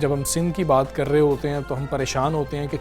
جب ہم سندھ کی بات کر رہے ہوتے ہیں تو ہم پریشان ہوتے ہیں کہ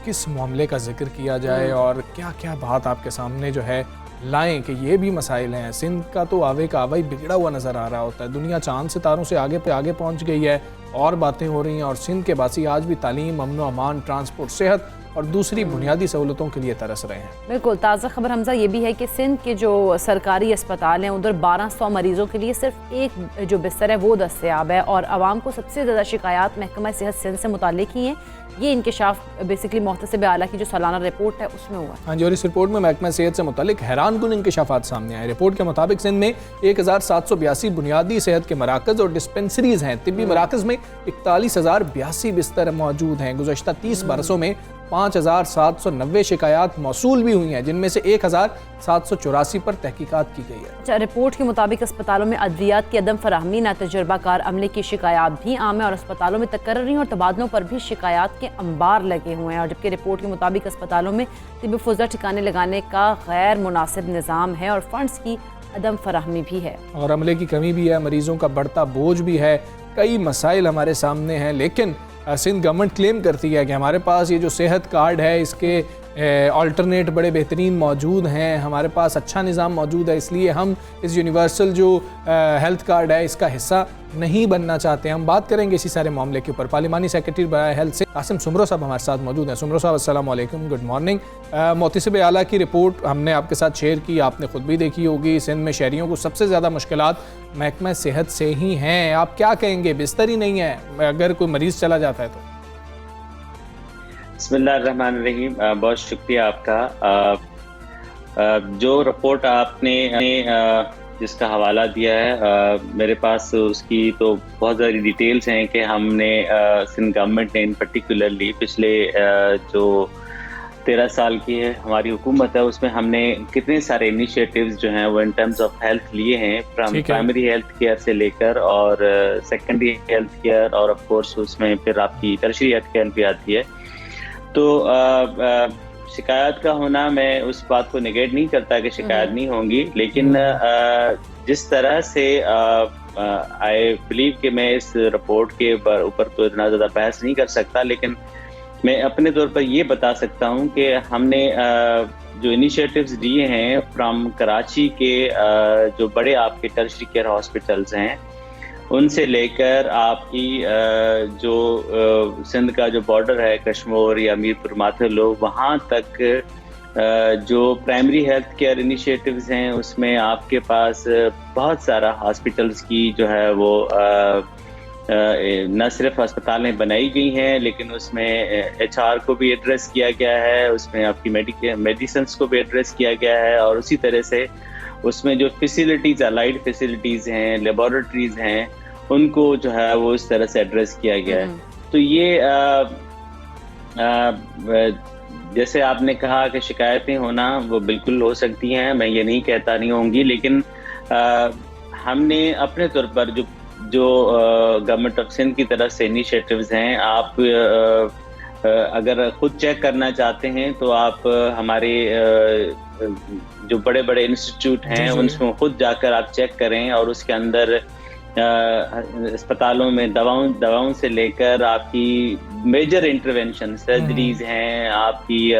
کس معاملے کا ذکر کیا جائے اور کیا بات آپ کے سامنے جو ہے لائیں کہ یہ بھی مسائل ہیں. سندھ کا تو آوے کا آوا ہی بگڑا ہوا نظر آ رہا ہوتا ہے. دنیا چاند ستاروں سے آگے پہنچ گئی ہے اور باتیں ہو رہی ہیں، اور سندھ کے باسی آج بھی تعلیم، امن و امان، ٹرانسپورٹ، صحت اور دوسری بنیادی سہولتوں کے لیے ترس رہے ہیں. بالکل تازہ خبر حمزہ یہ بھی ہے کہ سندھ کے جو سرکاری اسپتال ہیں ادھر 1200 مریضوں کے لیے صرف ایک جو بستر ہے وہ دستیاب ہے، اور عوام کو سب سے زیادہ شکایات محکمہ صحت سندھ سے متعلق ہی ہیں. یہ انکشاف بیسکلی محتسب اعلیٰ کی جو سالانہ رپورٹ ہے اس میں ہوا. ہاں جی، اور اس رپورٹ میں محکمہ صحت سے متعلق حیران کن انکشافات سامنے آئے. رپورٹ کے مطابق سندھ میں 1782 بنیادی صحت کے مراکز اور ڈسپنسریز ہیں. طبی مراکز میں 41,082 بستر موجود ہیں. گزشتہ 30 برسوں میں 5,790 شکایات موصول بھی ہوئی ہیں، جن میں سے 1,784 پر تحقیقات کی گئی ہے. رپورٹ کے مطابق اسپتالوں میں ادویات کی عدم فراہمی، نہ تجربہ کار عملے کی شکایات بھی عام ہے، اور اسپتالوں میں تقرری اور تبادلوں پر بھی شکایات کے انبار لگے ہوئے ہیں. اور جبکہ رپورٹ کے مطابق اسپتالوں میں طبی فضا ٹھکانے لگانے کا غیر مناسب نظام ہے اور فنڈز کی عدم فراہمی بھی ہے، اور عملے کی کمی بھی ہے، مریضوں کا بڑھتا بوجھ بھی ہے. کئی مسائل ہمارے سامنے ہیں، لیکن سندھ گورنمنٹ کلیم کرتی ہے کہ ہمارے پاس یہ جو صحت کارڈ ہے اس کے آلٹرنیٹ بڑے بہترین موجود ہیں، ہمارے پاس اچھا نظام موجود ہے، اس لیے ہم اس یونیورسل جو ہیلتھ کارڈ ہے اس کا حصہ نہیں بننا چاہتے. ہم بات کریں گے اسی سارے معاملے کے اوپر. پارلیمانی سیکرٹری برائے ہیلتھ سے قاسم سمرو صاحب ہمارے ساتھ موجود ہیں. سمرو صاحب السلام علیکم، گڈ مارننگ. محتسب اعلیٰ کی رپورٹ ہم نے آپ کے ساتھ شیئر کی، آپ نے خود بھی دیکھی ہوگی. سندھ میں شہریوں کو سب سے زیادہ مشکلات محکمہ صحت سے ہی ہیں. آپ کیا کہیں گے؟ بستر ہی نہیں ہے اگر کوئی مریض چلا جاتا ہے تو. بسم اللہ الرحمن الرحیم. بہت شکریہ آپ کا. جو رپورٹ آپ نے جس کا حوالہ دیا ہے میرے پاس اس کی تو بہت ساری ڈیٹیلز ہیں کہ ہم نے سندھ گورنمنٹ نے ان پرٹیکولرلی پچھلے جو 13 سال کی ہے ہماری حکومت ہے اس میں ہم نے کتنے سارے انیشیٹیوز جو ہیں وہ ان ٹرمز آف ہیلتھ لیے ہیں، فرام پرائمری ہیلتھ کیئر سے لے کر اور سیکنڈری ہیلتھ کیئر، اور آف کورس اس میں پھر آپ کی ٹرشری ہیلتھ کیئر بھی آتی ہے. تو شکایات کا ہونا، میں اس بات کو نگیٹ نہیں کرتا کہ شکایت نہیں ہوں گی، لیکن جس طرح سے آئی بلیو کہ میں اس رپورٹ کے اوپر تو اتنا زیادہ بحث نہیں کر سکتا، لیکن میں اپنے طور پر یہ بتا سکتا ہوں کہ ہم نے جو انیشیٹیوز لیے ہیں فرام کراچی کے جو بڑے آپ کے ٹرشری کیئر ہاسپٹلز ہیں ان سے لے کر آپ کی جو سندھ کا جو بارڈر ہے کشمور یا میرپور ماتھلو، وہاں تک جو پرائمری ہیلتھ کیئر انیشیٹیوز ہیں اس میں آپ کے پاس بہت سارا ہاسپٹلز کی جو ہے وہ نہ صرف اسپتالیں بنائی گئی ہیں، لیکن اس میں HR کو بھی ایڈریس کیا گیا ہے، اس میں آپ کی میڈیسنس کو بھی ایڈریس کیا گیا ہے، اور اسی طرح سے اس میں جو فیسیلیٹیز الائڈ فیسیلیٹیز ہیں، لیبارٹریز ہیں، ان کو جو ہے وہ اس طرح سے ایڈریس کیا گیا ہے. تو یہ جیسے آپ نے کہا کہ شکایتیں ہونا وہ بالکل ہو سکتی ہیں، میں یہ نہیں کہتا نہیں ہوں گی، لیکن ہم نے اپنے طور پر جو گورنمنٹ آف سندھ کی طرف سے انیشیٹیوز ہیں، آپ اگر خود چیک کرنا چاہتے ہیں تو آپ ہمارے جو بڑے بڑے انسٹیٹیوٹ ہیں ان میں خود جا کر آپ چیک کریں، اور اس کے اندر اسپتالوں میں دواؤں سے لے کر آپ کی میجر انٹرونشن سرجریز ہیں، آپ کی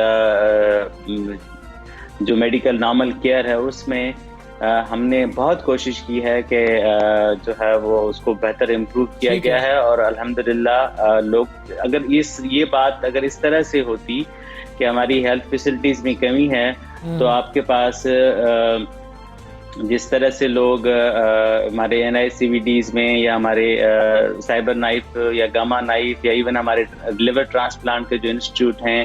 جو میڈیکل نارمل کیئر ہے اس میں ہم نے بہت کوشش کی ہے کہ جو ہے وہ اس کو بہتر امپروو کیا گیا ہے. اور الحمدللہ لوگ اگر یہ بات اگر اس طرح سے ہوتی کہ ہماری ہیلتھ فیسلٹیز میں کمی ہے تو آپ کے پاس جس طرح سے لوگ ہمارے NICVDs میں یا ہمارے سائبر نائف یا گاما نائف یا ایون ہمارے لیور ٹرانسپلانٹ کے جو انسٹیٹیوٹ ہیں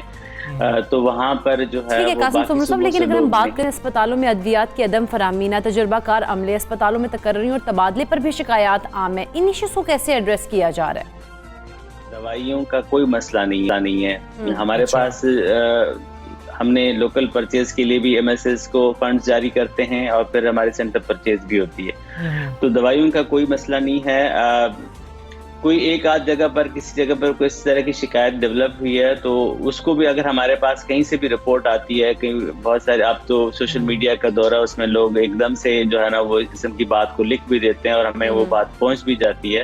تو وہاں پر جو ہے وہ قاسم سمرو صاحب، لیکن اگر ہم بات کریں اسپتالوں میں ادویات کی عدم فراہمی، نہ تجربہ کار عملے، اسپتالوں میں تقرری اور تبادلے پر بھی شکایات عام ہیں، ان ایشوز کو کیسے ایڈریس کیا جا رہا ہے؟ دوائیوں کا کوئی مسئلہ نہیں ہے. ہمارے پاس ہم نے لوکل پرچیز کے لیے بھی MSS کو فنڈز جاری کرتے ہیں اور پھر ہماری سینٹر پرچیز بھی ہوتی ہے، تو دوائیوں کا کوئی مسئلہ نہیں ہے. کوئی ایک آدھ جگہ پر کسی جگہ پر کوئی اس طرح کی شکایت ڈیولپ ہوئی ہے تو اس کو بھی اگر ہمارے پاس کہیں سے بھی رپورٹ آتی ہے، کہیں بہت سارے اب تو سوشل میڈیا کا دور ہے، اس میں لوگ ایک دم سے جو ہے نا وہ اس قسم کی بات کو لکھ بھی دیتے ہیں اور ہمیں وہ بات پہنچ بھی جاتی ہے.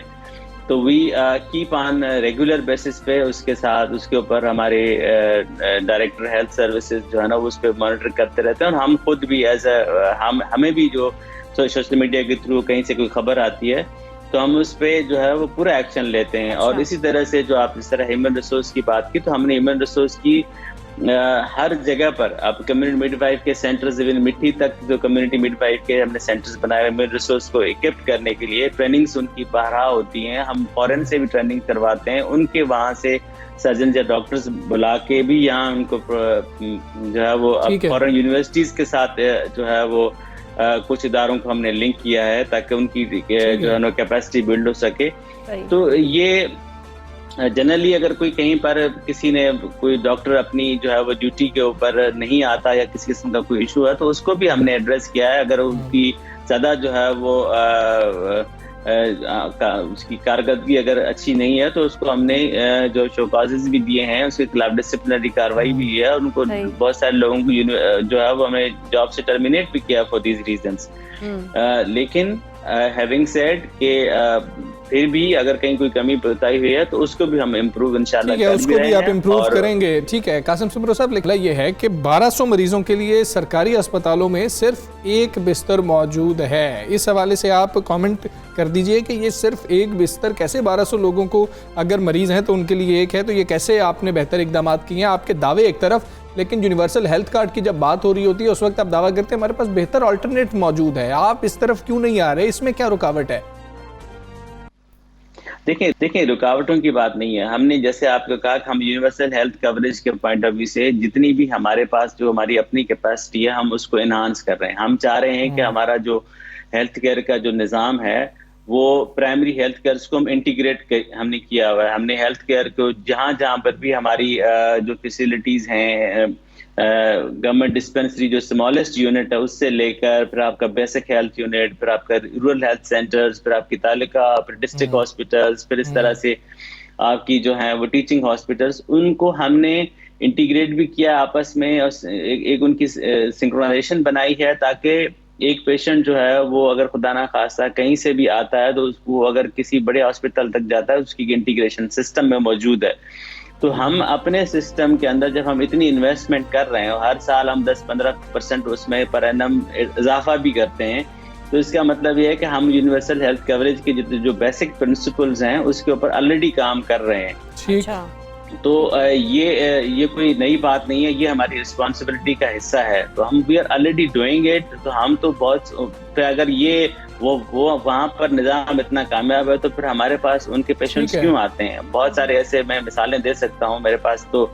تو we keep on regular basis پہ اس کے ساتھ اس کے اوپر ہمارے ڈائریکٹر ہیلتھ سروسز جو ہے نا اس پہ مانیٹر کرتے رہتے ہیں، اور ہم خود بھی ایز اے ہمیں بھی جو سوشل میڈیا کے تھرو کہیں سے کوئی خبر آتی ہے تو ہم اس پہ جو ہے وہ پورا ایکشن لیتے ہیں. اور اسی طرح سے جو آپ اس طرح ہیومن ریسورس کی بات کی، تو ہم نے ہیومن ریسورس کی ہر جگہ پر اب کمیونٹی مڈ وائف کے سینٹرز، ایون مٹھی تک جو کمیونٹی مڈ وائف کے ہم نے سینٹرز بنائے ہیومن ریسورس کو اکوپ کرنے کے لیے. ٹریننگز ان کی بارہا ہوتی ہیں، ہم فورن سے بھی ٹریننگ کرواتے ہیں، ان کے وہاں سے سرجن یا ڈاکٹرز بلا کے بھی یہاں ان کو جو ہے وہ فورن یونیورسٹیز کے ساتھ جو ہے وہ کچھ اداروں کو ہم نے لنک کیا ہے تاکہ ان کی جو ہے نا کیپیسٹی بلڈ ہو سکے. تو یہ جنرلی اگر کوئی کہیں پر کسی نے کوئی ڈاکٹر اپنی جو ہے وہ ڈیوٹی کے اوپر نہیں آتا یا کسی قسم کا کوئی ایشو ہے تو اس کو بھی ہم نے ایڈریس کیا ہے. اگر ان کی زیادہ جو ہے وہ اس کی کارکردگی اگر اچھی نہیں ہے تو اس کو ہم نے جو شو کازز بھی دیے ہیں، اس کے خلاف ڈسپلنری کارروائی بھی ہے، اور ان کو بہت سارے لوگوں کو جو ہے وہ ہمیں جاب سے ٹرمینیٹ بھی کیا فار دیز ریزنس. لیکن ہیونگ سیڈ کہ پھر بھی اگر کہیں کوئی کمی بتائی ہوئی ہے تو اس کو بھی ہم امپروو انشاءاللہ کر بھی رہے ہیں، اس کو بھی آپ امپروو کریں گے. ٹھیک ہے قاسم سمرو صاحب، لکھنا یہ ہے کہ 1200 مریضوں کے لیے سرکاری اسپتالوں میں صرف ایک بستر موجود ہے. اس حوالے سے آپ کامنٹ کر دیجئے کہ یہ صرف ایک بستر کیسے 1200 لوگوں کو اگر مریض ہیں تو ان کے لیے ایک ہے، تو یہ کیسے آپ نے بہتر اقدامات کیے ہیں؟ آپ کے دعوے ایک طرف، لیکن یونیورسل ہیلتھ کارڈ کی جب بات ہو رہی ہوتی ہے اس وقت آپ دعویٰ کرتے ہیں ہمارے پاس بہتر آلٹرنیٹ موجود ہے. آپ اس طرف کیوں نہیں آ رہے؟ اس میں کیا رکاوٹ ہے؟ دیکھیں رکاوٹوں کی بات نہیں ہے. ہم نے جیسے آپ کو کہا کہ ہم یونیورسل ہیلتھ کوریج کے پوائنٹ آف ویو سے جتنی بھی ہمارے پاس جو ہماری اپنی کیپیسٹی ہے ہم اس کو انہانس کر رہے ہیں. ہم چاہ رہے ہیں کہ ہمارا جو ہیلتھ کیئر کا جو نظام ہے وہ پرائمری ہیلتھ کیئر کو ہم انٹیگریٹ ہم نے کیا ہوا ہے. ہم نے ہیلتھ کیئر کو جہاں جہاں پر بھی ہماری جو فیسلٹیز ہیں، گورنمنٹ ڈسپینسری جو اسمالسٹ یونٹ ہے اس سے لے کر پھر آپ کا بیسک ہیلتھ یونٹ، پھر آپ کا رورل ہیلتھ سینٹرز، پھر آپ کی تعلقہ، پھر ڈسٹرکٹ ہاسپٹلز، پھر اس طرح سے آپ کی جو ہیں وہ ٹیچنگ ہاسپٹلز، ان کو ہم نے انٹیگریٹ بھی کیا آپس میں، ایک ان کی سنکرونائزیشن بنائی ہے تاکہ ایک پیشنٹ جو ہے وہ اگر خدا نہ خواستہ کہیں سے بھی آتا ہے تو وہ اگر کسی بڑے ہاسپٹل تک جاتا ہے اس کی انٹیگریشن سسٹم میں موجود ہے. تو ہم اپنے سسٹم کے اندر جب ہم اتنی انویسٹمنٹ کر رہے ہیں اور ہر سال ہم 10-15% اس میں پر اینم اضافہ بھی کرتے ہیں، تو اس کا مطلب یہ ہے کہ ہم یونیورسل ہیلتھ کوریج کے جو بیسک پرنسپلز ہیں اس کے اوپر آلریڈی کام کر رہے ہیں. تو یہ کوئی نئی بات نہیں ہے، یہ ہماری رسپانسبلٹی کا حصہ ہے. تو ہم we are already doing it. تو ہم تو بہت اگر یہ وہ وہاں پر نظام اتنا کامیاب ہے تو پھر ہمارے پاس ان کے پیشنٹس کیوں آتے ہیں؟ بہت سارے ایسے میں مثالیں دے سکتا ہوں، میرے پاس تو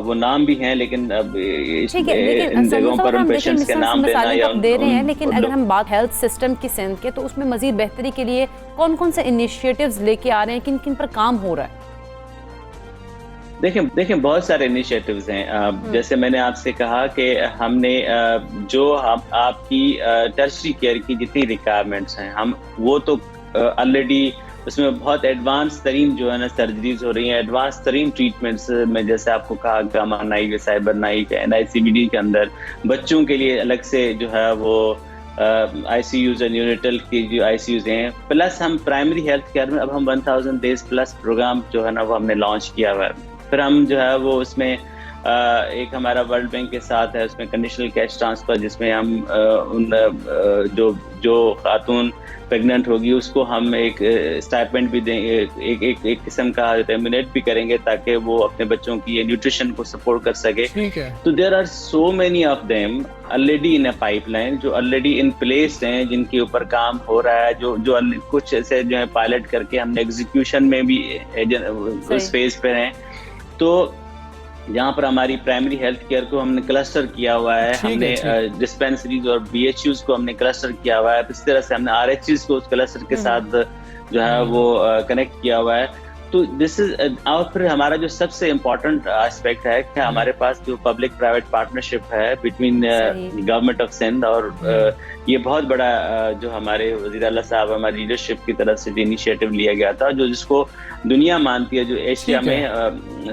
وہ نام بھی ہیں، لیکن اب ان جگہوں پر ان پیشنٹس کے نام دینا یا دے رہے ہیں. لیکن اگر ہم بات ہیلتھ سسٹم کی سمت کے تو اس میں مزید بہتری کے لیے کون کون سے انیشیٹیوز لے کے آ رہے ہیں، کن کن پر کام ہو رہا ہے؟ دیکھیں بہت سارے انیشیٹیوز ہیں. جیسے میں نے آپ سے کہا کہ ہم نے جو آپ کی ٹرشری کیئر کی جتنی ریکوائرمنٹس ہیں ہم وہ تو آلریڈی اس میں بہت ایڈوانس ترین جو ہے نا سرجریز ہو رہی ہیں، ایڈوانس ترین ٹریٹمنٹس میں جیسے آپ کو کہا گاما نائک، سائبر نائک، NICBD کے اندر بچوں کے لیے الگ سے جو ہے وہ ICUs اور نیونیٹل کی جو ICUs ہیں، پلس ہم پرائمری ہیلتھ کیئر میں اب ہم 1000 days پلس پروگرام جو ہے نا وہ ہم نے لانچ کیا ہوا ہے. پھر ہم جو ہے وہ اس میں ایک ہمارا ورلڈ بینک کے ساتھ ہے، اس میں کنڈیشنل کیش ٹرانسفر، جس میں ہم ان جو خاتون پریگننٹ ہوگی اس کو ہم ایک اسٹائپینڈ بھی دیں گے، ایک قسم کا ریمونیٹ بھی کریں گے تاکہ وہ اپنے بچوں کی نیوٹریشن کو سپورٹ کر سکے. تو there are so many of them already in a pipeline جو آلریڈی ان پلیس ہیں، جن کے اوپر کام ہو رہا ہے، جو کچھ ایسے جو ہے پائلٹ کر کے ہم نے ایگزیکیوشن میں بھی اس فیز پہ ہیں. تو جہاں پر ہماری پرائمری ہیلتھ کیئر کو ہم نے کلسٹر کیا ہوا ہے، ہم نے ڈسپینسریز اور BHUs کو ہم نے کلسٹر کیا ہوا ہے، اس طرح سے ہم نے RHs کو اس کلسٹر کے ساتھ جو ہے وہ کنیکٹ کیا ہوا ہے. تو دس از، اور پھر ہمارا جو سب سے امپورٹنٹ اسپیکٹ ہے کہ ہمارے پاس جو پبلک پرائیویٹ پارٹنرشپ ہے بٹوین گورنمنٹ آف سندھ، اور یہ بہت بڑا جو ہمارے وزیر اعلیٰ صاحب ہماری لیڈرشپ کی طرف سے جو انیشیٹو لیا گیا تھا، جو جس کو دنیا مانتی ہے، جو ایشیا میں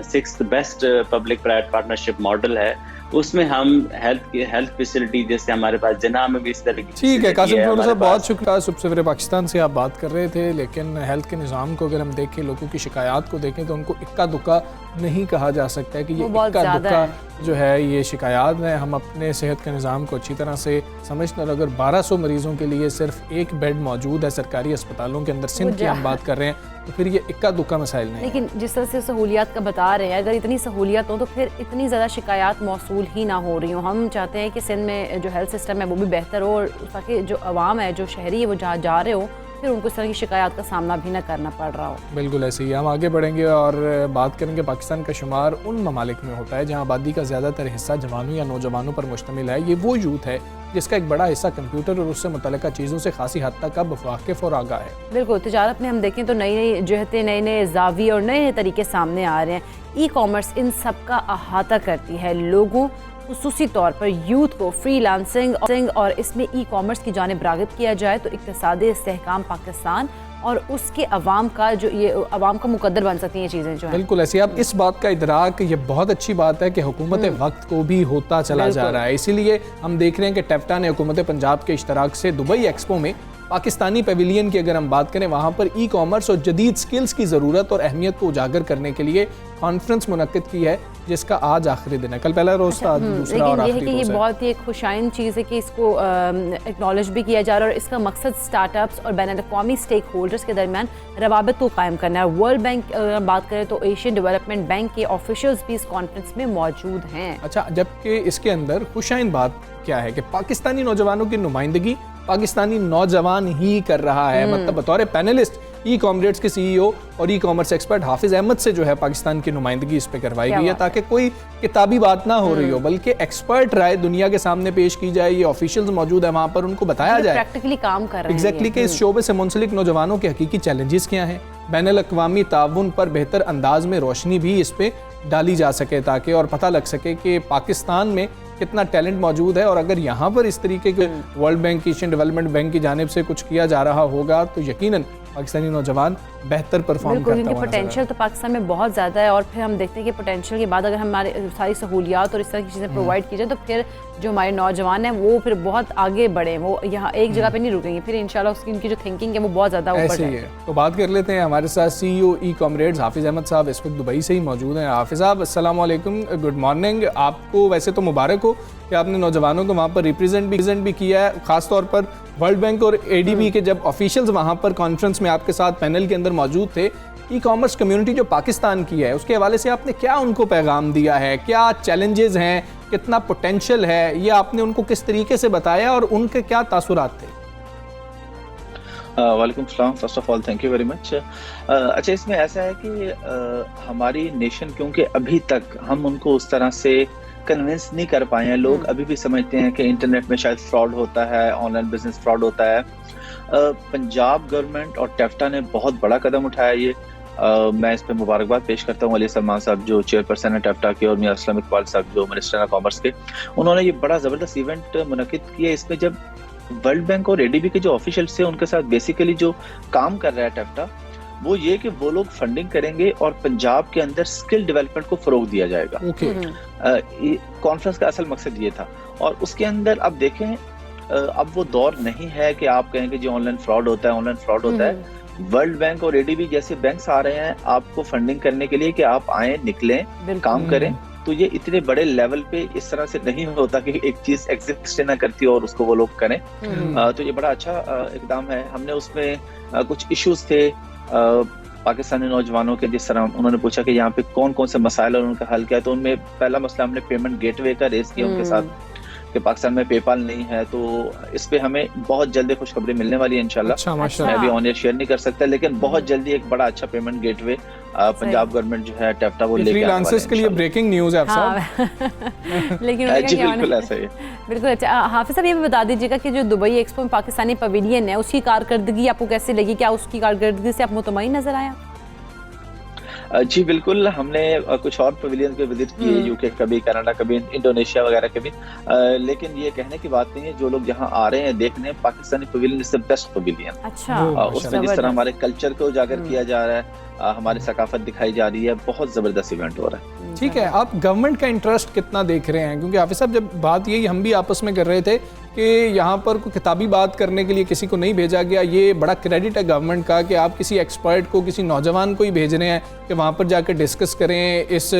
6th best public private partnership model ہے، اس میں ہم ہیلتھ فیسلٹی جیسے ہمارے پاس جناح میں بھی اس طرح کی ٹھیک ہے قاسم ٹنڈو صاحب بہت شکریہ. سب سے پہلے پاکستان سے آپ بات کر رہے تھے، لیکن ہیلتھ کے نظام کو اگر ہم دیکھیں، لوگوں کی شکایات کو دیکھیں تو ان کو اکا دکا نہیں کہا جا سکتا ہے کہ یہ اکا دکا جو ہے یہ شکایات ہیں. ہم اپنے صحت کے نظام کو اچھی طرح سے سمجھتے ہیں، اور اگر 1200 مریضوں کے لیے صرف ایک بیڈ موجود ہے سرکاری اسپتالوں کے اندر، سندھ کی ہم بات کر رہے ہیں، تو پھر یہ اکا دکا مسائل نہیں. لیکن جس طرح سے سہولیات کا بتا رہے ہیں، اگر اتنی سہولیات ہوں تو پھر اتنی زیادہ شکایات موصول ہی نہ ہو رہی ہوں. ہم چاہتے ہیں کہ سندھ میں جو ہیلتھ سسٹم ہے وہ بھی بہتر ہو، اور تاکہ جو عوام ہے، جو شہری ہے، وہ جہاں جا رہے ہو پھر ان کو اس طرح کی شکایات کا سامنا بھی نہ کرنا پڑ رہا ہو. بالکل ایسے ہی ہم آگے بڑھیں گے اور بات کریں گے. پاکستان کا شمار ان ممالک میں ہوتا ہے جہاں آبادی کا زیادہ تر حصہ جوانوں یا نوجوانوں پر مشتمل ہے. یہ وہ یوتھ ہے جس کا ایک بڑا حصہ کمپیوٹر اور اس سے متعلقہ چیزوں سے خاصی حد تک اب واقف اور آگاہ ہے. بالکل، تجارت میں ہم دیکھیں تو نئی نئی جہتیں، نئے نئے زاویے اور نئے نئے طریقے سامنے آ رہے ہیں. ای کامرس ان سب کا احاطہ کرتی ہے. لوگوں خصوصی طور پر یوتھ کو فری لانسنگ اور اس میں ای کامرس کی جانب راغب کیا جائے تو اقتصادی استحکام پاکستان اور اس کے عوام کا جو یہ عوام کا مقدر بن سکتی ہیں یہ چیزیں جو ہیں. بالکل ایسے. اب اس بات کا ادراک یہ بہت اچھی بات ہے کہ حکومت وقت کو بھی ہوتا چلا جا رہا ہے. اسی لیے ہم دیکھ رہے ہیں کہ ٹیفٹا نے حکومت پنجاب کے اشتراک سے دبئی ایکسپو میں پاکستانی پیویلین کی اگر ہم بات کریں، وہاں پر ای کامرس اور جدید سکلز کی ضرورت اور اہمیت کو اجاگر کرنے کے لیے کانفرنس منعقد کی ہے، جس کا آج آخری دن ہے. کل پہلا روز تھا، دوسرا اور آخری روز ہے. یہ بہت ہی ایک خوشائن چیز ہے کہ اس کو ایکنالج بھی کیا جا رہا ہے، اور اس کا مقصد سٹارٹ اپس اور بین الاقوامی اسٹیک ہولڈرز کے درمیان روابط کو قائم کرنا ہے. ورلڈ بینک اگر بات کریں تو ایشین ڈیولپمنٹ بینک کے آفیشلز بھی اس کانفرنس میں موجود ہیں. اچھا، جبکہ اس کے اندر خوشائن بات کیا ہے کہ پاکستانی نوجوانوں کی نمائندگی پاکستانی نوجوان ہی کر رہا ہے. مطلب بطور پینلسٹ ای کامریڈز کے سی ای او اور ای کامرس ایکسپرٹ حافظ احمد سے جو ہے پاکستان کی نمائندگی اس پہ کروائی گئی ہے، تاکہ کوئی کتابی بات نہ ہو رہی ہو بلکہ ایکسپرٹ رائے دنیا کے سامنے پیش کی جائے. یہ آفیشلز موجود ہیں وہاں پر، ان کو بتایا جائے پریکٹیکلی کام کر رہے ہیں ایگزیکٹلی کہ اس شعبے سے منسلک نوجوانوں کے حقیقی چیلنجز کیا ہیں. بین الاقوامی تعاون پر بہتر انداز میں روشنی بھی اس پہ ڈالی جا سکے، تاکہ اور پتہ لگ سکے کہ پاکستان میں کتنا ٹیلنٹ موجود ہے. اور اگر یہاں پر اس طریقے کے world bank, Asian development bank کی جانب سے کچھ کیا جا رہا ہوگا تو یقیناً پاکستانی نوجوان بہتر پرفارم کرتا ہوا نظر آئے. پوٹینشیل تو پاکستان میں بہت زیادہ ہے، اور پھر ہم دیکھتے ہیں کہ پوٹینشیل کے بعد اگر ہمارے ساری سہولیات اور اس طرح کی چیزیں پرووائڈ کی جائیں تو پھر جو ہمارے نوجوان ہیں وہ پھر بہت آگے بڑھیں، وہ یہاں ایک جگہ پہ نہیں رکیں گے. پھر انشاءاللہ ان کی جو تھنکنگ ہے وہ بہت زیادہ اوپر ایسے ہی ہے. تو بات کر لیتے ہیں ہمارے ساتھ سی ای او ای کامریڈز حافظ احمد صاحب اس وقت دبئی سے ہی موجود ہیں. حافظ صاحب السلام علیکم، گڈ مارننگ. آپ کو ویسے تو مبارک ہو کہ آپ نے نوجوانوں کو وہاں پر ریپرزینٹ بھی کیا ہے، خاص طور پر ورلڈ بینک اور اے ڈی بی کے جب آفیشلز وہاں پر کانفرنس میں آپ کے ساتھ پینل کے اندر موجود تھے. ای کامرس کمیونٹی جو پاکستان کی ہے اس کے حوالے سے آپ نے کیا ان کو پیغام دیا ہے؟ کیا چیلنجز ہیں، کتنا پوٹینشیل ہے، یہ آپ نے ان کو کس طریقے سے بتایا اور ان کے کیا تاثرات تھے؟ وعلیکم السلام. First of all thank you very much. اچھا، اس میں ایسا ہے کہ ہماری نیشن کیونکہ ابھی تک ہم ان کو اس طرح سے کنونس نہیں کر پائے ہیں. لوگ ابھی بھی سمجھتے ہیں کہ انٹرنیٹ میں شاید فراڈ ہوتا ہے، آن لائن بزنس فراڈ ہوتا ہے. پنجاب گورنمنٹ اور ٹیفٹا نے بہت بڑا قدم اٹھایا. یہ میں اس پہ مبارکباد پیش کرتا ہوں علی سلمان صاحب جو چیئرپرسن ہے ٹیفٹا کے، اور میاں اسلم اقبال صاحب جو منسٹر ہیں کامرس کے. انہوں نے یہ بڑا زبردست ایونٹ منعقد کیا. اس میں جب ورلڈ بینک اور اے ڈی بی کے جو آفیشلس تھے ان کے ساتھ بیسیکلی جو کام کر رہا ہے ٹیفٹا، وہ یہ کہ وہ لوگ فنڈنگ کریں گے اور پنجاب کے اندر اسکل ڈیولپمنٹ کو فروغ دیا جائے گا. کانفرنس کا اصل مقصد یہ تھا. اور اس کے اندر اب دیکھیں، اب وہ دور نہیں ہے کہ آپ کہیں کہ جو آن لائن فراڈ ہوتا ہے، آن لائن فراڈ ہوتا ہے. ورلڈ بینک اور اے ڈی بی جیسے بینکس آ رہے ہیں آپ کو فنڈنگ کرنے کے لیے کہ آپ آئیں، نکلیں، کام کریں. تو یہ اتنے بڑے لیول پہ اس طرح سے نہیں ہوتا کہ ایک چیز ایگزسٹ نہ کرتی اور اس کو وہ لوگ کریں. تو یہ بڑا اچھا اقدام ہے. ہم نے اس میں کچھ ایشوز تھے پاکستانی نوجوانوں کے، جس طرح انہوں نے پوچھا کہ یہاں پہ کون کون سے مسائل اور ان کا حل کیا. تو ان میں پہلا مسئلہ ہم نے پیمنٹ گیٹ وے کا ریز کیا ان کے ساتھ کہ پاکستان میں پے پال نہیں ہے. تو اس پہ ہمیں بہت جلدی خوشخبری ملنے والی ہے انشاءاللہ. میں ابھی آن ایئر شیئر نہیں کر سکتا، لیکن بہت جلدی ایک بڑا اچھا پیمنٹ گیٹ وے پنجاب گورنمنٹ جو ہے ٹیفٹا وہ لے کے فری لانسرز کے لیے بریکنگ نیوز ہے صاحب. لیکن بالکل ایسا ہی ہے. بالکل. اچھا حافظ صاحب، یہ بھی بتا دیجیے گا کہ جو دبئی ایکسپو میں پاکستانی پویلین ہے اس کی کارکردگی آپ کو کیسے لگی؟ کیا اس کی کارکردگی سے آپ مطمئن نظر آیا؟ جی بالکل. ہم نے کچھ اور پویلین پہ وزٹ کیے، یو کے کبھی، کینیڈا کبھی، انڈونیشیا وغیرہ کبھی. لیکن یہ کہنے کی بات نہیں ہے، جو لوگ یہاں آ رہے ہیں دیکھنے، Pakistani pavilion is the best pavilion. اچھا. اس میں جس طرح ہمارے کلچر کو اجاگر کیا جا رہا ہے، ہماری ثقافت دکھائی جا رہی ہے، بہت زبردست ایونٹ ہو رہا ہے. ٹھیک ہے، آپ گورنمنٹ کا انٹرسٹ کتنا دیکھ رہے ہیں؟ کیونکہ حافظ صاحب جب بات یہی ہم بھی آپس میں کر رہے تھے کہ یہاں پر کوئی کتابی بات کرنے کے لیے کسی کو نہیں بھیجا گیا، یہ بڑا کریڈٹ ہے گورنمنٹ کا کہ آپ کسی ایکسپرٹ کو، کسی نوجوان کو ہی بھیج رہے ہیں کہ وہاں پر جا کے ڈسکس کریں، اس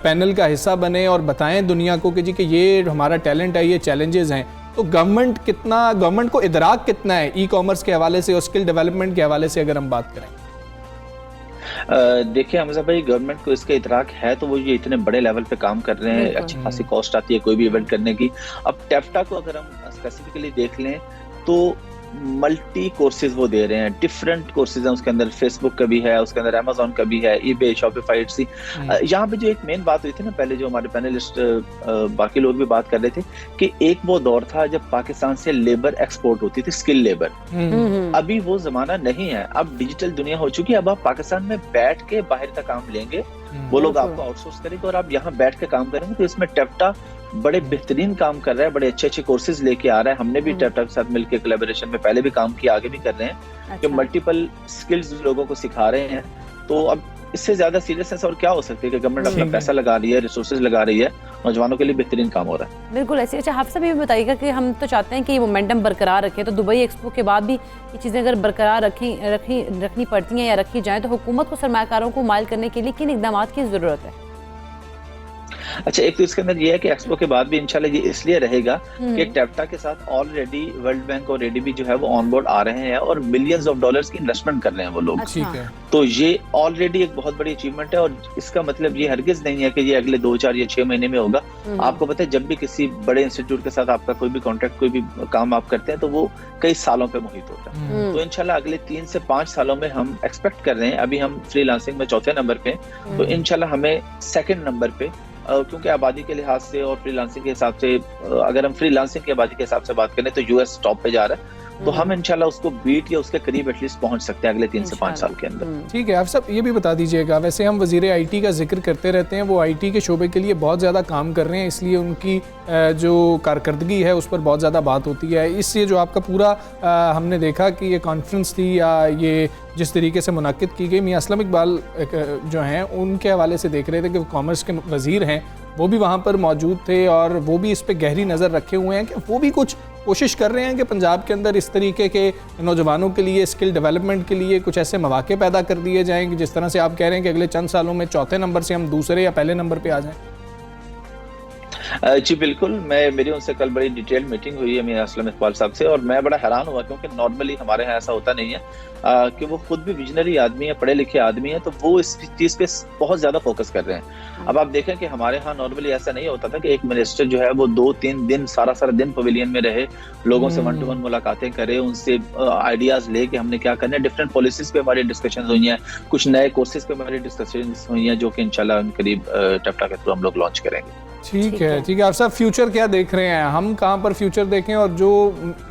پینل کا حصہ بنیں اور بتائیں دنیا کو کہ جی کہ یہ ہمارا ٹیلنٹ ہے، یہ چیلنجز ہیں. تو گورنمنٹ کو ادراک کتنا ہے ای کامرس کے حوالے سے اور اسکل ڈیولپمنٹ کے حوالے سے اگر ہم بات کریں؟ دیکھیں حمزہ بھائی، گورنمنٹ کو اس کا ادراک ہے تو وہ یہ اتنے بڑے لیول پہ کام کر رہے ہیں، اچھی خاصی کاسٹ آتی ہے کوئی بھی ایونٹ کرنے کی. اب ٹیفٹا کو اگر ہم اسپیسیفکلی دیکھ لیں تو ملٹی کورسز وہ دے رہے ہیں، ڈفرینٹ کورسز ہیں اس کے اندر، فیس بک کا بھی ہے، اس کے اندر امیزون کا بھی ہے، ای بے، شاپیفائی، ایٹسی. یہاں پہ جو ایک مین بات ہوئی تھی نا، پہلے جو ہمارے پینلسٹ باقی لوگ بھی بات کر رہے تھے کہ ایک وہ دور تھا جب پاکستان سے لیبر ایکسپورٹ ہوتی تھی، اسکل لیبر. ابھی وہ زمانہ نہیں ہے، اب ڈیجیٹل دنیا ہو چکی ہے. اب آپ پاکستان میں بیٹھ کے باہر کا کام لیں گے، وہ لوگ آپ کو آؤٹ سورس کریں گے اور آپ یہاں بیٹھ کے کام کریں گے. تو اس میں ٹیفٹا بڑے بہترین کام کر رہا ہے، بڑے اچھے اچھے کورسز لے کے آ رہا ہے. ہم نے بھی ٹیفٹا کے ساتھ مل کے کولیبوریشن میں پہلے بھی کام کیا، آگے بھی کر رہے ہیں کہ ملٹیپل سکلز لوگوں کو سکھا رہے ہیں. تو اب اس سے زیادہ سیریسنس اور کیا ہو سکتی ہے کہ گورنمنٹ اپنا پیسہ لگا رہی ہے، ریسورسز لگا رہی ہے، نوجوانوں کے لیے بہترین کام ہو رہا ہے. بالکل ایسے. اچھا حافظ صاحب یہ بھی بتائیے گا کہ ہم تو چاہتے ہیں کہ یہ مومنٹم برقرار رکھیں، تو دبئی ایکسپو کے بعد بھی یہ چیزیں اگر برقرار رکھنی پڑتی ہیں یا رکھی جائیں تو حکومت کو سرمایہ کاروں کو مائل کرنے کے لیے کن اقدامات کی ضرورت ہے؟ اچھا، ایک تو اس کے اندر یہ ہے کہ ایکسپو کے بعد بھی انشاءاللہ یہ اس لیے رہے گا کہ ٹیفٹا کے ساتھ آلریڈی ورلڈ بینک اور ADB جو ہے وہ آن بورڈ آ رہے ہیں اور ملینز آف ڈالرز کی انویسٹمنٹ کر رہے ہیں وہ لوگ. تو یہ آلریڈی ایک بہت بڑی اچیومنٹ ہے اور اس کا مطلب یہ ہرگز نہیں ہے کہ یہ اگلے 2, 4 یا 6 مہینے میں ہوگا. آپ کو پتہ ہے جب بھی کسی بڑے انسٹیٹیوٹ کے ساتھ آپ کا کوئی بھی کانٹریکٹ، کوئی بھی کام آپ کرتے ہیں تو وہ کئی سالوں پہ محیط ہوتا ہے. تو انشاءاللہ اگلے 3 سے 5 سالوں میں ہم ایکسپیکٹ کر رہے ہیں، ابھی ہم فری لانسنگ میں 4تھے نمبر پہ، تو انشاءاللہ ہمیں 2nd نمبر پہ، کیونکہ آبادی کے لحاظ سے اور فری لانسنگ کے حساب سے، اگر ہم فری لانسنگ کی آبادی کے حساب سے بات کریں تو US ٹاپ پہ جا رہا ہے. تو ہم انشاءاللہ اس کو بیٹ یا اس کے قریب ایٹ لیسٹ پہنچ سکتے ہیں اگلے 3 سے 5 سال کے اندر. ٹھیک ہے. آپ سب یہ بھی بتا دیجئے گا، ویسے ہم وزیر IT کا ذکر کرتے رہتے ہیں، وہ IT کے شعبے کے لیے بہت زیادہ کام کر رہے ہیں، اس لیے ان کی جو کارکردگی ہے اس پر بہت زیادہ بات ہوتی ہے. اس سے جو آپ کا پورا ہم نے دیکھا کہ یہ کانفرنس تھی یا یہ جس طریقے سے منعقد کی گئی، میاں اسلم اقبال جو ہیں ان کے حوالے سے دیکھ رہے تھے کہ کامرس کے وزیر ہیں، وہ بھی وہاں پر موجود تھے اور وہ بھی اس پہ گہری نظر رکھے ہوئے ہیں کہ وہ بھی کچھ کوشش کر رہے ہیں کہ پنجاب کے اندر اس طریقے کے نوجوانوں کے لیے اسکل ڈیولپمنٹ کے لیے کچھ ایسے مواقع پیدا کر دیے جائیں کہ جس طرح سے آپ کہہ رہے ہیں کہ اگلے چند سالوں میں 4تھے نمبر سے ہم 2 یا پہلے نمبر پہ آ جائیں. جی بالکل، میری ان سے کل بڑی ڈیٹیل میٹنگ ہوئی ہے میاں اسلم اقبال صاحب سے، اور میں بڑا حیران ہوا کیونکہ نارملی ہمارے یہاں ایسا ہوتا نہیں ہے کہ وہ خود بھی ویژنری آدمی ہے، پڑھے لکھے آدمی ہیں، تو وہ اس چیز پہ بہت زیادہ فوکس کر رہے ہیں. اب آپ دیکھیں کہ ہمارے ہاں نارملی ایسا نہیں ہوتا تھا کہ ایک منسٹر جو ہے وہ 2-3 دن سارا دن پویلین میں رہے، لوگوں سے 1 to 1 ملاقاتیں کرے، ان سے آئیڈیاز لے کہ ہم نے کیا کرنا ہے. ڈفرینٹ پالیسیز پہ ہماری ڈسکشنز ہوئی ہیں، کچھ نئے کورسز پہ ہماری ڈسکشنز ہوئی ہیں جو کہ انشاءاللہ قریب ٹیفٹا کے تھرو ہم لوگ لانچ کریں گے. ٹھیک ہے. آپ صاحب فیوچر کیا دیکھ رہے ہیں؟ ہم کہاں پر فیوچر دیکھیں؟ اور جو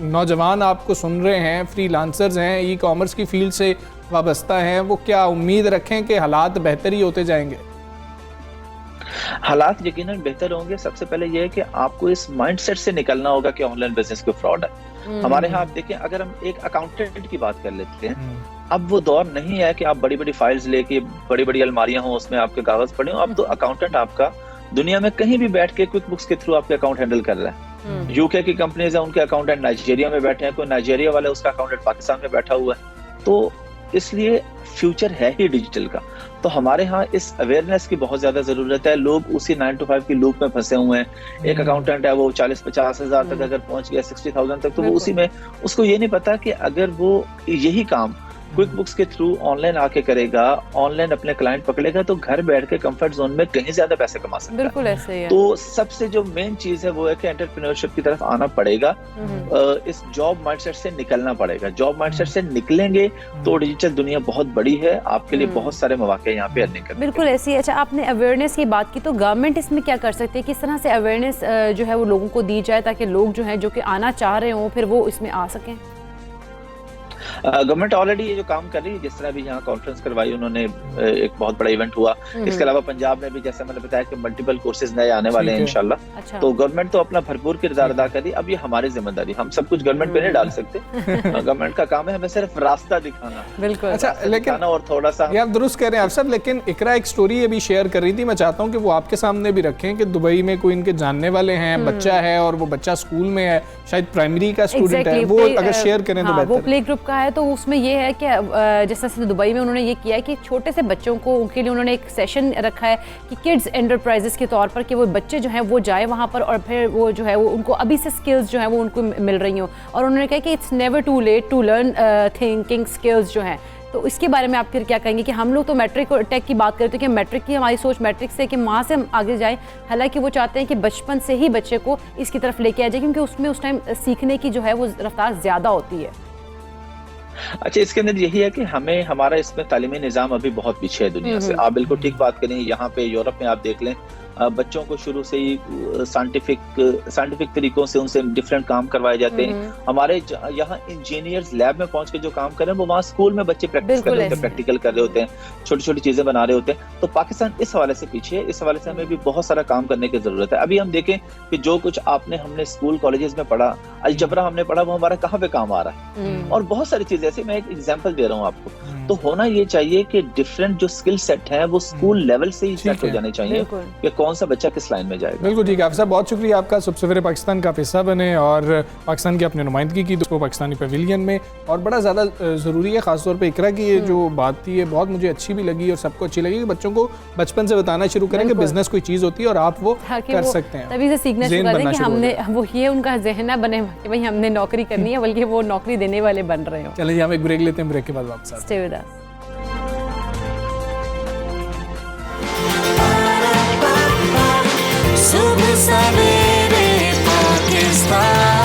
نوجوان آپ کو سن رہے ہیں، فری لانسرز ہیں، ای کامرس کی فیلڈ سے وابستہ ہیں، وہ کیا امید رکھیں کہ حالات بہتر ہی ہوتے جائیں گے؟ حالات یقیناً بہتر ہوں گے. سب سے پہلے یہ ہے کہ آپ کو اس مائنڈ سیٹ سے نکلنا ہوگا کہ آن لائن بزنس کوئی فراڈ ہے. ہمارے ہاں آپ دیکھیں، اگر ہم ایک اکاؤنٹنٹ کی بات کر لیتے ہیں، اب وہ دور نہیں ہے کہ آپ بڑی بڑی فائلز لے کے، بڑی بڑی الماریاں ہوں اس میں آپ کے کاغذ پڑے ہوں. اب تو اکاؤنٹنٹ آپ کا دنیا میں کہیں بھی بیٹھ کے کوئک بکس کے تھرو آپ کے اکاؤنٹ ہینڈل کر رہا ہے. UK کی کمپنیز ہیں، ان کے اکاؤنٹنٹ نائجیریا میں بیٹھے ہیں، کوئی نائجیریا والا اس کا اکاؤنٹنٹ پاکستان میں بیٹھا ہوا ہے. تو اس لیے فیوچر ہے ہی ڈیجیٹل کا. تو ہمارے ہاں اس اویئرنیس کی بہت زیادہ ضرورت ہے. لوگ اسی 9 to 5 کی لوپ میں پھنسے ہوئے ہیں. ایک اکاؤنٹنٹ ہے، وہ 40-50 ہزار تک اگر پہنچ گیا، 60,000 تک، تو وہ اسی میں، اس کو یہ نہیں پتا کہ اگر وہ یہی کام کوئک بکس کے تھرو آن لائن آ کے کرے گا، آن لائن اپنے کلائنٹ پکڑے گا، تو گھر بیٹھ کے کمفرٹ زون میں کہیں زیادہ پیسے کما سکتا ہے. بالکل ایسے ہی ہے. تو سب سے جو مین چیز ہے وہ ہے کہ انٹرپرینورشپ کی طرف آنا پڑے گا. اس جاب مائنڈ سیٹ سے نکلنا پڑے گا. جاب مائنڈ سیٹ سے نکلیں گے تو ڈیجیٹل دنیا بہت بڑی ہے، آپ کے لیے بہت سارے مواقع یہاں پہ ارننگ کرنے. بالکل ایسی. اچھا، آپ نے اویئرنیس کی بات کی، تو گورنمنٹ اس میں کیا کر سکتے ہیں؟ کس طرح سے اویئرنیس جو ہے وہ لوگوں کو دی جائے تاکہ لوگ جو ہیں جو کہ آنا چاہ رہے ہوں پھر وہ اس میں آ سکیں؟ گورنمنٹ آلریڈی یہ جو کام کر رہی ہے، جس طرح بھی یہاں کانفرنس کروائی انہوں نے، ایک بہت بڑا ایونٹ ہوا. اس کے علاوہ پنجاب میں بھی جیسے میں نے بتایا کہ ملٹیپل کورسز نئے آنے والے ہیں انشاءاللہ. تو گورنمنٹ تو اپنا بھرپور کردار ادا کر رہی. اب یہ ہماری ذمہ داری، ہم سب کچھ گورنمنٹ پہ نہیں ڈال سکتے. گورنمنٹ کا کام ہے ہمیں صرف راستہ دکھانا. بالکل. اچھا لیکن اور تھوڑا سا یہ آپ درست کہہ رہے ہیں افسر، لیکن اقرا ایک سٹوری ابھی شیئر کر رہی تھی، میں چاہتا ہوں کہ وہ آپ کے سامنے بھی رکھیں کہ دبئی میں کوئی ان کے جاننے والے ہیں، بچہ ہے اور وہ بچہ اسکول میں ہے، شاید پرائمری کا اسٹوڈنٹ ہے، وہ اگر شیئر کریں تو بہتر. وہ پلے گروپ کا ہے، تو اس میں یہ ہے کہ جس طرح سے دبئی میں انہوں نے یہ کیا ہے کہ چھوٹے سے بچوں کو ان کے لیے انہوں نے ایک سیشن رکھا ہے کہ کڈز انٹرپرائزز کے طور پر، کہ وہ بچے جو ہیں وہ جائے وہاں پر اور پھر وہ جو ہے وہ ان کو ابھی سے سکلز جو ہیں وہ ان کو مل رہی ہوں. اور انہوں نے کہا کہ it's never too late to learn thinking skills جو ہیں. تو اس کے بارے میں آپ پھر کیا کہیں گے کہ ہم لوگ تو میٹرک اور ٹیک کی بات کرتے ہیں کہ میٹرک کی ہماری سوچ میٹرک سے کہ وہاں سے ہم آگے جائیں، حالانکہ وہ چاہتے ہیں کہ بچپن سے ہی بچے کو اس کی طرف لے کے آ جائے، کیونکہ اس میں اس ٹائم سیکھنے کی جو ہے وہ رفتار زیادہ ہوتی ہے. اچھا، اس کے اندر یہی ہے کہ ہمارا اس میں تعلیمی نظام ابھی بہت پیچھے ہے دنیا سے. آپ بالکل ٹھیک بات کریں. یہاں پہ یورپ میں آپ دیکھ لیں، بچوں کو شروع سے ہی سائنٹیفک طریقوں سے ان سے ڈفرینٹ کام کروائے جاتے ہیں. ہمارے یہاں انجینئرز لیب میں پہنچ کے جو کام کر رہے ہیں وہ وہاں اسکول میں بچے پریکٹس کر رہے ہوتے ہیں، پریکٹیکل کر رہے ہوتے ہیں، چھوٹی چھوٹی چیزیں بنا رہے ہوتے ہیں. تو پاکستان اس حوالے سے پیچھے ہے. اس حوالے سے ہمیں بھی بہت سارا کام کرنے کی ضرورت ہے. ابھی ہم دیکھیں کہ جو کچھ ہم نے اسکول کالجز میں پڑھا، الجبرا ہم نے پڑھا، وہ ہمارا کہاں پہ کام آ رہا ہے. اور بہت ساری چیزیں ایسے، میں ایک ایگزامپل دے رہا ہوں آپ کو. تو ہونا یہ چاہیے کہ ڈفرینٹ جو اسکل سیٹ ہیں وہ اسکول لیول سے ہی سیٹ ہو جانے چاہیے کہ کون سا بچہ کس لائن میں جائے گا. بالکل ٹھیک ہے. افسر بہت شکریہ آپ کا. سب سفیر پاکستان کا حصہ بنے اور پاکستان کی اپنے نمائندگی کی دوستوں پاکستانی پیویلین میں، اور بڑا زیادہ ضروری ہے خاص طور پہ اقرا کی یہ جو بات تھی، یہ بہت مجھے اچھی بھی لگی اور سب کو اچھی لگی کہ بچوں کو بچپن سے بتانا شروع کریں کہ بزنس کوئی چیز ہوتی ہے اور آپ وہ کر سکتے ہیں. تبھی سے سیکھنا شروع کریں کہ ہم نے وہ یہ ان کا ذہن نہ بنے کہ بھائی ہم نے نوکری کرنی ہے، بلکہ وہ نوکری دینے والے بن رہے ہوں. چلیں جی ہم ایک بریک لیتے ہیں، بریک کے بعد واپس آتے ہیں. Stay with us. صبح سویرے پاکستان.